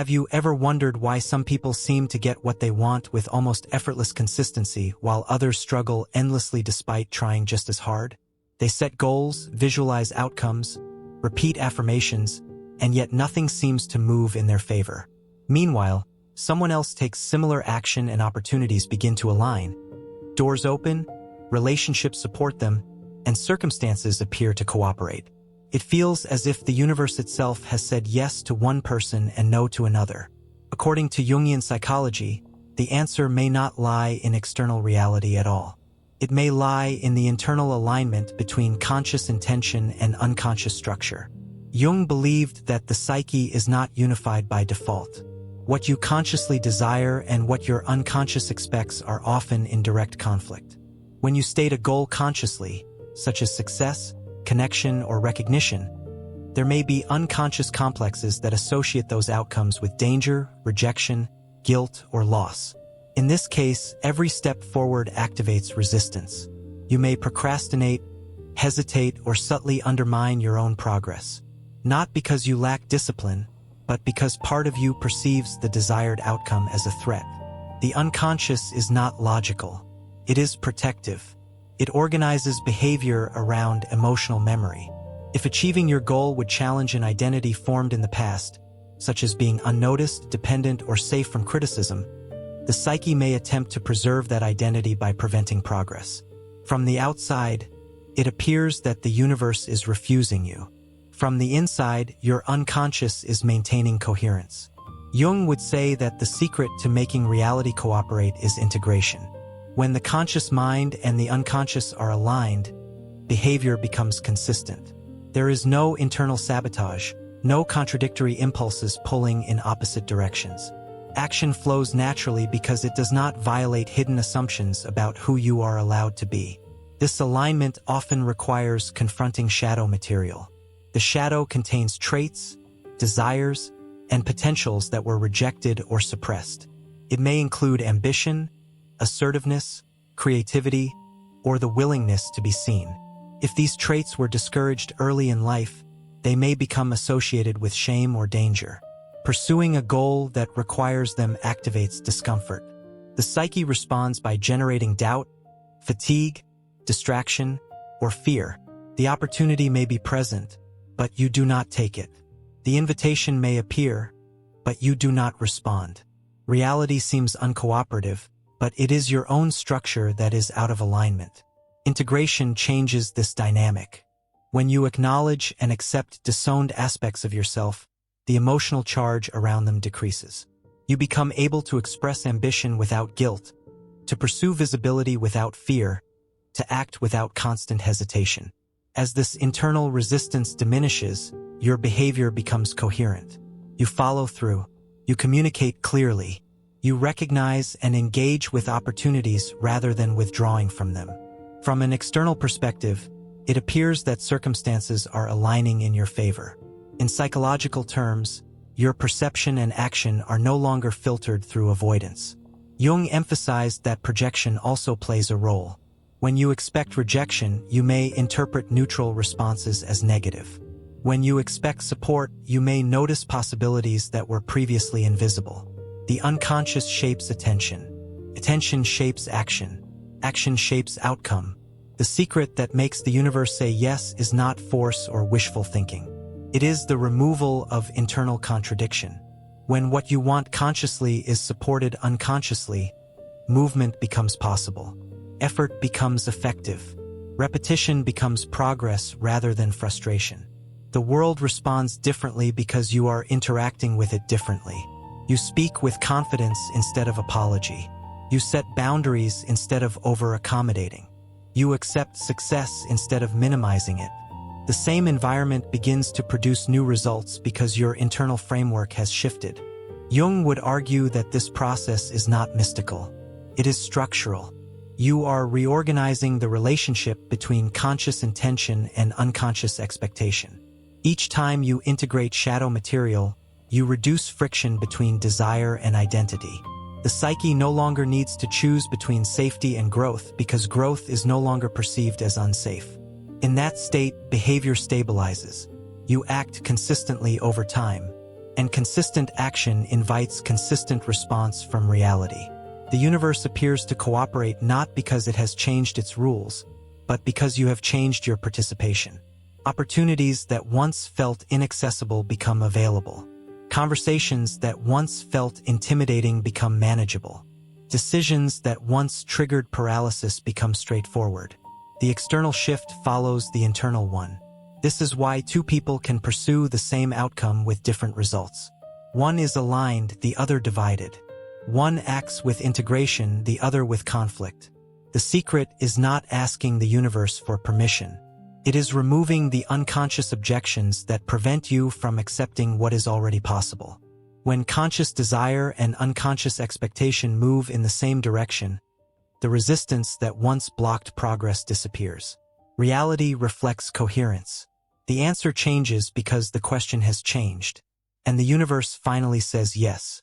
Have you ever wondered why some people seem to get what they want with almost effortless consistency while others struggle endlessly despite trying just as hard? They set goals, visualize outcomes, repeat affirmations, and yet nothing seems to move in their favor. Meanwhile, someone else takes similar action and opportunities begin to align. Doors open, relationships support them, and circumstances appear to cooperate. It feels as if the universe itself has said yes to one person and no to another. According to Jungian psychology, the answer may not lie in external reality at all. It may lie in the internal alignment between conscious intention and unconscious structure. Jung believed that the psyche is not unified by default. What you consciously desire and what your unconscious expects are often in direct conflict. When you state a goal consciously, such as success, connection, or recognition, there may be unconscious complexes that associate those outcomes with danger, rejection, guilt, or loss. In this case, every step forward activates resistance. You may procrastinate, hesitate, or subtly undermine your own progress. Not because you lack discipline, but because part of you perceives the desired outcome as a threat. The unconscious is not logical. It is protective. It organizes behavior around emotional memory. If achieving your goal would challenge an identity formed in the past, such as being unnoticed, dependent, or safe from criticism, the psyche may attempt to preserve that identity by preventing progress. From the outside, it appears that the universe is refusing you. From the inside, your unconscious is maintaining coherence. Jung would say that the secret to making reality cooperate is integration. When the conscious mind and the unconscious are aligned, behavior becomes consistent. There is no internal sabotage, no contradictory impulses pulling in opposite directions. Action flows naturally because it does not violate hidden assumptions about who you are allowed to be. This alignment often requires confronting shadow material. The shadow contains traits, desires, and potentials that were rejected or suppressed. It may include ambition, assertiveness, creativity, or the willingness to be seen. If these traits were discouraged early in life, they may become associated with shame or danger. Pursuing a goal that requires them activates discomfort. The psyche responds by generating doubt, fatigue, distraction, or fear. The opportunity may be present, but you do not take it. The invitation may appear, but you do not respond. Reality seems uncooperative, but it is your own structure that is out of alignment. Integration changes this dynamic. When you acknowledge and accept disowned aspects of yourself, the emotional charge around them decreases. You become able to express ambition without guilt, to pursue visibility without fear, to act without constant hesitation. As this internal resistance diminishes, your behavior becomes coherent. You follow through. You communicate clearly. You recognize and engage with opportunities rather than withdrawing from them. From an external perspective, it appears that circumstances are aligning in your favor. In psychological terms, your perception and action are no longer filtered through avoidance. Jung emphasized that projection also plays a role. When you expect rejection, you may interpret neutral responses as negative. When you expect support, you may notice possibilities that were previously invisible. The unconscious shapes attention. Attention shapes action. Action shapes outcome. The secret that makes the universe say yes is not force or wishful thinking. It is the removal of internal contradiction. When what you want consciously is supported unconsciously, movement becomes possible. Effort becomes effective. Repetition becomes progress rather than frustration. The world responds differently because you are interacting with it differently. You speak with confidence instead of apology. You set boundaries instead of over-accommodating. You accept success instead of minimizing it. The same environment begins to produce new results because your internal framework has shifted. Jung would argue that this process is not mystical. It is structural. You are reorganizing the relationship between conscious intention and unconscious expectation. Each time you integrate shadow material, you reduce friction between desire and identity. The psyche no longer needs to choose between safety and growth because growth is no longer perceived as unsafe. In that state, behavior stabilizes. You act consistently over time. And consistent action invites consistent response from reality. The universe appears to cooperate not because it has changed its rules, but because you have changed your participation. Opportunities that once felt inaccessible become available. Conversations that once felt intimidating become manageable. Decisions that once triggered paralysis become straightforward. The external shift follows the internal one. This is why two people can pursue the same outcome with different results. One is aligned, the other divided. One acts with integration, the other with conflict. The secret is not asking the universe for permission. It is removing the unconscious objections that prevent you from accepting what is already possible. When conscious desire and unconscious expectation move in the same direction, the resistance that once blocked progress disappears. Reality reflects coherence. The answer changes because the question has changed, and the universe finally says yes.